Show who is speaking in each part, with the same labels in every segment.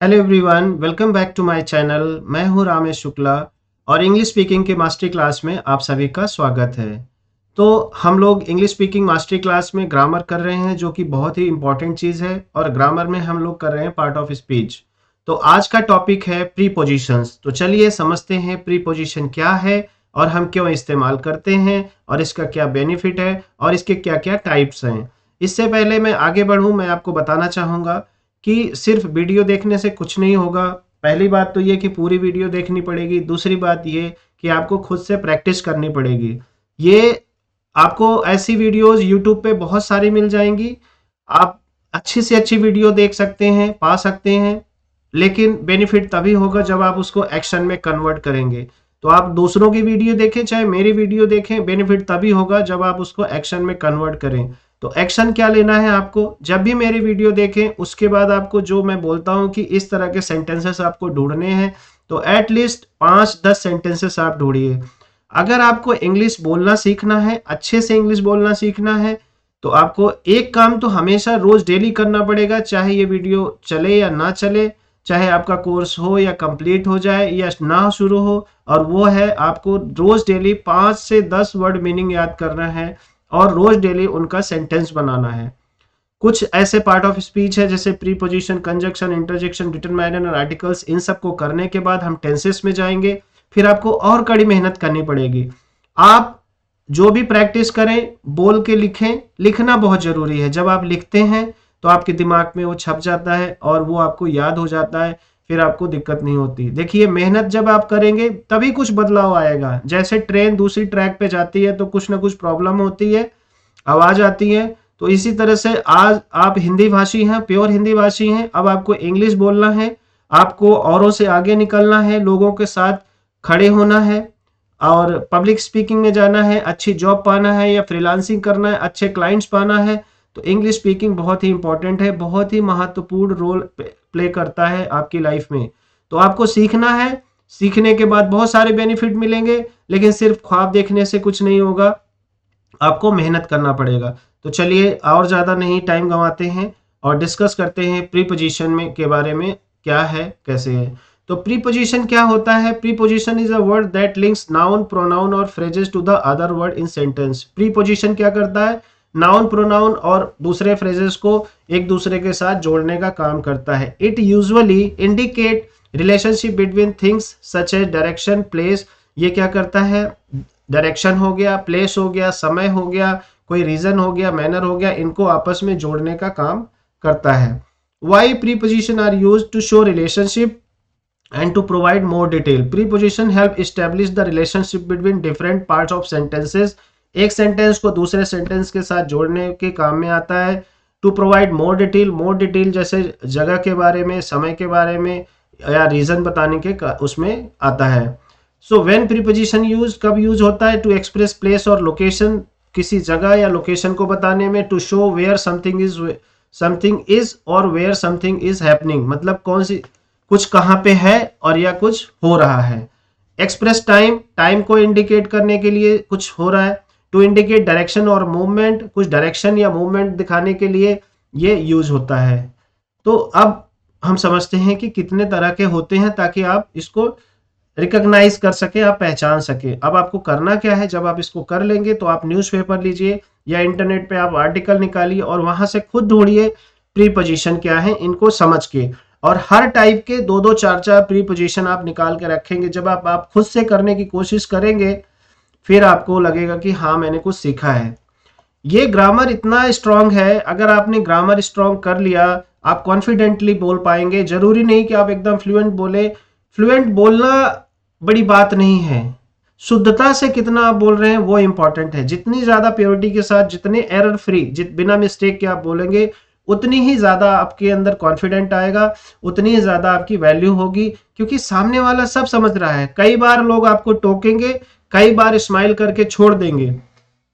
Speaker 1: Hello everyone, welcome back to my channel. मैं हूं रामेश शुक्ला और इंग्लिश स्पीकिंग के मास्टर क्लास में आप सभी का स्वागत है। तो हम लोग इंग्लिश स्पीकिंग मास्टर क्लास में ग्रामर कर रहे हैं, जो कि बहुत ही इंपॉर्टेंट चीज़ है, और ग्रामर में हम लोग कर रहे हैं पार्ट ऑफ स्पीच। तो आज का टॉपिक है प्रीपोजिशंस। तो चलिए समझते हैं प्रीपोजिशन क्या है और हम क्यों इस्तेमाल करते हैं और इसका क्या बेनिफिट है और इसके क्या क्या टाइप्स हैं। इससे पहले मैं आगे बढ़ूं, मैं आपको बताना चाहूँगा कि सिर्फ वीडियो देखने से कुछ नहीं होगा। पहली बात तो ये कि पूरी वीडियो देखनी पड़ेगी। दूसरी बात ये कि आपको खुद से प्रैक्टिस करनी पड़ेगी। ये आपको ऐसी वीडियोस यूट्यूब पे बहुत सारी मिल जाएंगी। आप अच्छी से अच्छी वीडियो देख सकते हैं, पा सकते हैं, लेकिन बेनिफिट तभी होगा जब आप उसको एक्शन में कन्वर्ट करेंगे। तो आप दूसरों की वीडियो देखें चाहे मेरी वीडियो देखें, बेनिफिट तभी होगा जब आप उसको एक्शन में कन्वर्ट करें। तो एक्शन क्या लेना है आपको? जब भी मेरी वीडियो देखें उसके बाद आपको जो मैं बोलता हूं कि इस तरह के सेंटेंसेस आपको ढूंढने हैं, तो एटलीस्ट 5-10 सेंटेंसेस आप ढूंढिए। अगर आपको इंग्लिश बोलना सीखना है, अच्छे से इंग्लिश बोलना सीखना है, तो आपको एक काम तो हमेशा रोज डेली करना पड़ेगा, चाहे ये वीडियो चले या ना चले, चाहे आपका कोर्स हो या कंप्लीट हो जाए या ना शुरू हो, और वो है आपको रोज डेली 5 से 10 वर्ड मीनिंग याद करना है और रोज डेली उनका सेंटेंस बनाना है। कुछ ऐसे पार्ट ऑफ स्पीच है जैसे प्रीपोजिशन, कंजक्शन, इंटरजेक्शन, डिटरमाइनर और आर्टिकल्स। इन सब को करने के बाद हम टेंसेस में जाएंगे। फिर आपको और कड़ी मेहनत करनी पड़ेगी। आप जो भी प्रैक्टिस करें, बोल के लिखें। लिखना बहुत जरूरी है। जब आप लिखते हैं तो आपके दिमाग में वो छप जाता है और वो आपको याद हो जाता है। फिर आपको दिक्कत नहीं होती। देखिए, मेहनत जब आप करेंगे तभी कुछ बदलाव आएगा। जैसे ट्रेन दूसरी ट्रैक पे जाती है तो कुछ ना कुछ प्रॉब्लम होती है, आवाज आती है। तो इसी तरह से आज आप हिंदी भाषी हैं, प्योर हिंदी भाषी हैं, अब आपको इंग्लिश बोलना है, आपको औरों से आगे निकलना है, लोगों के साथ खड़े होना है और पब्लिक स्पीकिंग में जाना है, अच्छी जॉब पाना है या फ्रीलांसिंग करना है, अच्छे क्लाइंट्स पाना है। तो इंग्लिश स्पीकिंग बहुत ही इंपॉर्टेंट है, बहुत ही महत्वपूर्ण रोल प्ले करता है आपकी लाइफ में। तो आपको सीखना है। सीखने के बाद बहुत सारे बेनिफिट मिलेंगे, लेकिन सिर्फ ख्वाब देखने से कुछ नहीं होगा, आपको मेहनत करना पड़ेगा। तो चलिए और ज़्यादा नहीं टाइम गंवाते हैं और डिस्कस करते हैं प्रीपोजिशन में के बारे में, क्या है, कैसे है। तो प्रीपोजिशन क्या होता है? Preposition is a word that links noun, pronoun और phrases to the other word in sentence. Preposition क्या करता है? नाउन, प्रोनाउन और दूसरे फ्रेजेस को एक दूसरे के साथ जोड़ने का काम करता है। It usually indicate relationship between things such as direction, place. ये क्या करता है? डायरेक्शन हो गया, प्लेस हो गया, समय हो गया, कोई रीजन हो गया, मैनर हो गया, इनको आपस में जोड़ने का काम करता है। Why preposition are use to show relationship and to provide more detail. Preposition help establish the relationship between different parts of sentences. एक सेंटेंस को दूसरे सेंटेंस के साथ जोड़ने के काम में आता है। To provide more detail, more detail जैसे जगह के बारे में, समय के बारे में या रीजन बताने के उसमें आता है। सो व्हेन प्रीपोजिशन यूज कब यूज होता है? टू एक्सप्रेस प्लेस और लोकेशन, किसी जगह या लोकेशन को बताने में। To show where something is और वेयर समथिंग इज हैपनिंग, मतलब कौन सी कुछ कहाँ पे है और या कुछ हो रहा है। एक्सप्रेस टाइम, टाइम को इंडिकेट करने के लिए कुछ हो रहा है। टू इंडिकेट डायरेक्शन और मूवमेंट, कुछ डायरेक्शन या मूवमेंट दिखाने के लिए ये यूज होता है। तो अब हम समझते हैं कि कितने तरह के होते हैं, ताकि आप इसको रिकॉग्नाइज कर सके, आप पहचान सके। अब आपको करना क्या है? जब आप इसको कर लेंगे तो आप न्यूज़पेपर लीजिए या इंटरनेट पे आप आर्टिकल निकालिए और वहां से खुद ढूंढिए प्रीपोजिशन क्या है, इनको समझ के। और हर टाइप के 2-2, 4-4 प्रीपोजिशन आप निकाल के रखेंगे। जब आप खुद से करने की कोशिश करेंगे, फिर आपको लगेगा कि हाँ, मैंने कुछ सीखा है। ये ग्रामर इतना स्ट्रांग है, अगर आपने ग्रामर स्ट्रांग कर लिया, आप कॉन्फिडेंटली बोल पाएंगे। जरूरी नहीं कि आप एकदम फ्लुएंट बोले। फ्लुएंट बोलना बड़ी बात नहीं है, शुद्धता से कितना आप बोल रहे हैं वो इंपॉर्टेंट है। जितनी ज्यादा प्योरिटी के साथ, जितने एरर फ्री, बिना मिस्टेक के आप बोलेंगे, उतनी ही ज्यादा आपके अंदर कॉन्फिडेंट आएगा, उतनी ही ज्यादा आपकी वैल्यू होगी, क्योंकि सामने वाला सब समझ रहा है। कई बार लोग आपको टोकेंगे, कई बार स्माइल करके छोड़ देंगे।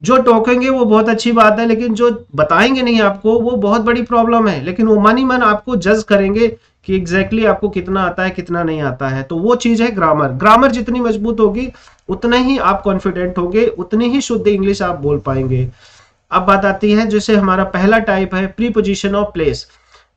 Speaker 1: जो टोकेंगे वो बहुत अच्छी बात है, लेकिन जो बताएंगे नहीं आपको, वो बहुत बड़ी प्रॉब्लम है। लेकिन वो मन ही मन आपको जज करेंगे कि एग्जैक्टली आपको कितना आता है, कितना नहीं आता है। तो वो चीज है ग्रामर। ग्रामर जितनी मजबूत होगी, उतना ही आप कॉन्फिडेंट होंगे, उतनी ही शुद्ध इंग्लिश आप बोल पाएंगे। अब बात आती है जैसे हमारा पहला टाइप है preposition of place.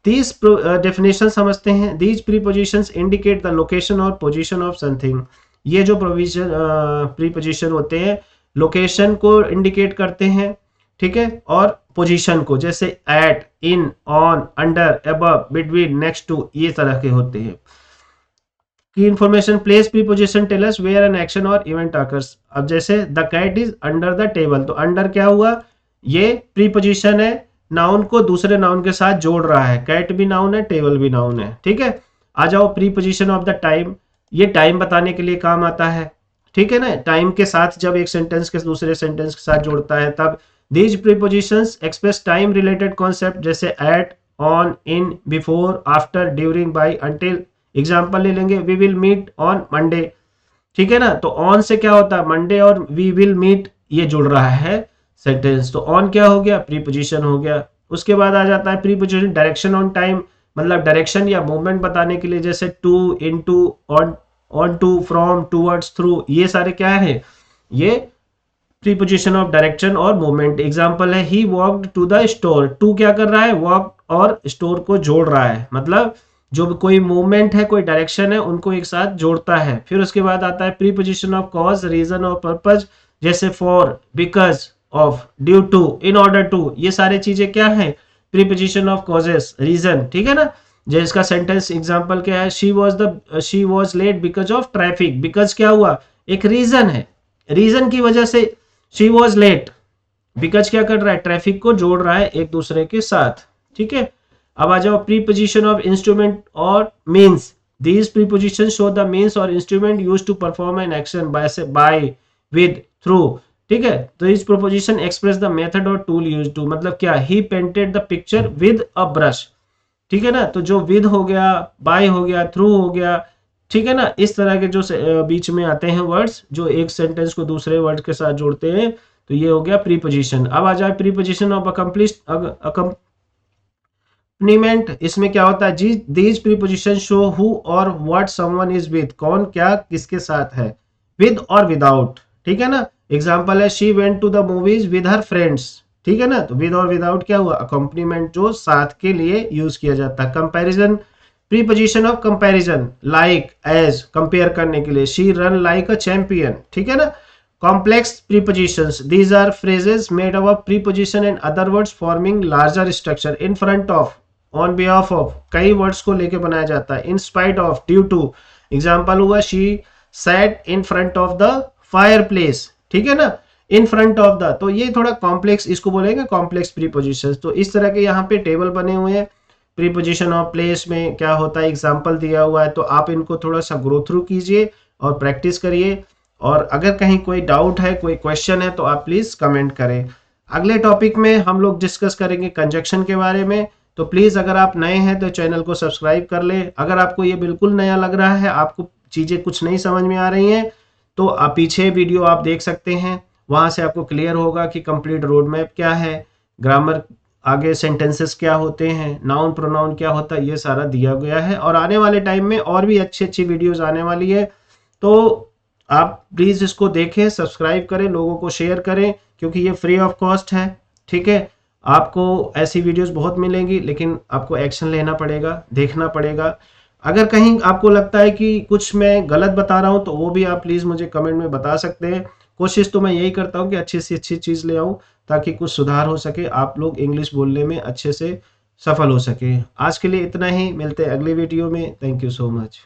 Speaker 1: These definition समझते हैं। These prepositions indicate the location और पोजीशन ऑफ समथिंग। ये जो प्रीपोजिशन होते हैं लोकेशन को इंडिकेट करते हैं, ठीक है, और पोजीशन को, जैसे at, in, on, under, above, between, next to, ये तरह के होते हैं। की information place preposition tell us where an action और इवेंट अकर्स। अब जैसे the cat is under the table, तो अंडर क्या हुआ, ये प्रीपोजिशन है, नाउन को दूसरे नाउन के साथ जोड़ रहा है। कैट भी नाउन है, टेबल भी नाउन है, ठीक है। आ जाओ प्रीपोजिशन ऑफ द टाइम, ये टाइम बताने के लिए काम आता है, ठीक है ना। टाइम के साथ जब एक सेंटेंस के दूसरे सेंटेंस के साथ जोड़ता है तब। These prepositions express time related concept, जैसे at, on, in, before, after, during, by, until. Example ले लेंगे, we will meet on Monday, ठीक है ना। तो ऑन से क्या होता है, मंडे और वी विल मीट ये जुड़ रहा है सेंटेंस, तो ऑन क्या हो गया, प्रीपोजिशन हो गया। उसके बाद आ जाता है प्रीपोजिशन डायरेक्शन ऑन टाइम, मतलब डायरेक्शन या मूवमेंट बताने के लिए, जैसे to, into, onto, from, towards, through, ये सारे क्या है, ये प्रीपोजिशन ऑफ डायरेक्शन और मूवमेंट। एग्जांपल है, he walked to the store, to क्या कर रहा है, वॉक और स्टोर को जोड़ रहा है, मतलब जो कोई मूवमेंट है, कोई डायरेक्शन है, उनको एक साथ जोड़ता है। फिर उसके बाद आता है प्रीपोजिशन ऑफ कॉज, रीजन और पर्पज, जैसे for, because of, due to, in order to, ये सारी चीजें क्या है, प्रीपोजिशन ऑफ कॉजेस, रीजन, ठीक है ना। जैसे इसका सेंटेंस एग्जांपल क्या है, she was late because of traffic, because क्या हुआ, एक रीजन है, रीजन की वजह से शी वॉज लेट। बिकॉज क्या कर रहा है, ट्रैफिक को जोड़ रहा है एक दूसरे के साथ, ठीक है। अब आ जाओ प्रीपोजिशन ऑफ इंस्ट्रूमेंट और means. These preposition show the means और instrument use to perform an action, by, with, through, ठीक है। तो इस प्रीपोजिशन एक्सप्रेस द मेथड और टूल यूज टू, मतलब क्या, he painted the picture with a brush, ठीक है ना। तो जो विद हो गया, बाय हो गया, थ्रू हो गया, ठीक है ना। इस तरह के जो बीच में आते हैं वर्ड्स जो एक सेंटेंस को दूसरे वर्ड के साथ जोड़ते हैं, तो ये हो गया प्रीपोजिशन। अब आ जाए प्रीपोजिशन ऑफ अकम्पनीमेंट। इसमें क्या होता है जी, दीज प्रीपोजिशन शो हु और व्हाट समवन इज विद, कौन क्या किसके साथ है, विद और विदाउट, ठीक है ना। एग्जांपल है, she went to the movies with her friends, ठीक है ना। तो विद और विदाउट क्या हुआ, अकम्पनीमेंट जो साथ के लिए यूज किया जाता है। Comparison, preposition of comparison, like, as, compare करने के लिए, she run like a champion, ठीक है ना। Complex prepositions, these are phrases made up of preposition and other words forming larger structure. In front of, on behalf of, कई words को लेके बनाया जाता है। In spite of, due to, example हुआ, she sat in front of the fireplace, ठीक है ना। इन फ्रंट ऑफ द, तो ये थोड़ा कॉम्प्लेक्स, इसको बोलेंगे कॉम्प्लेक्स प्रीपोजिशंस। तो इस तरह के यहाँ पे टेबल बने हुए हैं। प्रीपोजिशन ऑफ प्लेस में क्या होता है, एग्जाम्पल दिया हुआ है, तो आप इनको थोड़ा सा ग्रो थ्रू कीजिए और प्रैक्टिस करिए। और अगर कहीं कोई डाउट है, कोई क्वेश्चन है, तो आप प्लीज कमेंट करें। अगले टॉपिक में हम लोग डिस्कस करेंगे कंजक्शन के बारे में। तो प्लीज अगर आप नए हैं तो चैनल को सब्सक्राइब कर ले। अगर आपको ये बिल्कुल नया लग रहा है, आपको चीजें कुछ नहीं समझ में आ रही हैं, तो आप पीछे वीडियो आप देख सकते हैं, वहां से आपको क्लियर होगा कि कंप्लीट रोड मैप क्या है, ग्रामर, आगे सेंटेंसेस क्या होते हैं, नाउन प्रोनाउन क्या होता है, ये सारा दिया गया है। और आने वाले टाइम में और भी अच्छी अच्छी वीडियोस आने वाली है, तो आप प्लीज इसको देखें, सब्सक्राइब करें, लोगों को शेयर करें, क्योंकि ये फ्री ऑफ कॉस्ट है, ठीक है। आपको ऐसी वीडियोस बहुत मिलेंगी, लेकिन आपको एक्शन लेना पड़ेगा, देखना पड़ेगा। अगर कहीं आपको लगता है कि कुछ मैं गलत बता रहा हूं, तो वो भी आप प्लीज मुझे कमेंट में बता सकते हैं। कोशिश तो मैं यही करता हूं कि अच्छी से अच्छी चीज ले आऊं, ताकि कुछ सुधार हो सके, आप लोग इंग्लिश बोलने में अच्छे से सफल हो सके। आज के लिए इतना ही, मिलते हैं अगली वीडियो में। Thank you so much.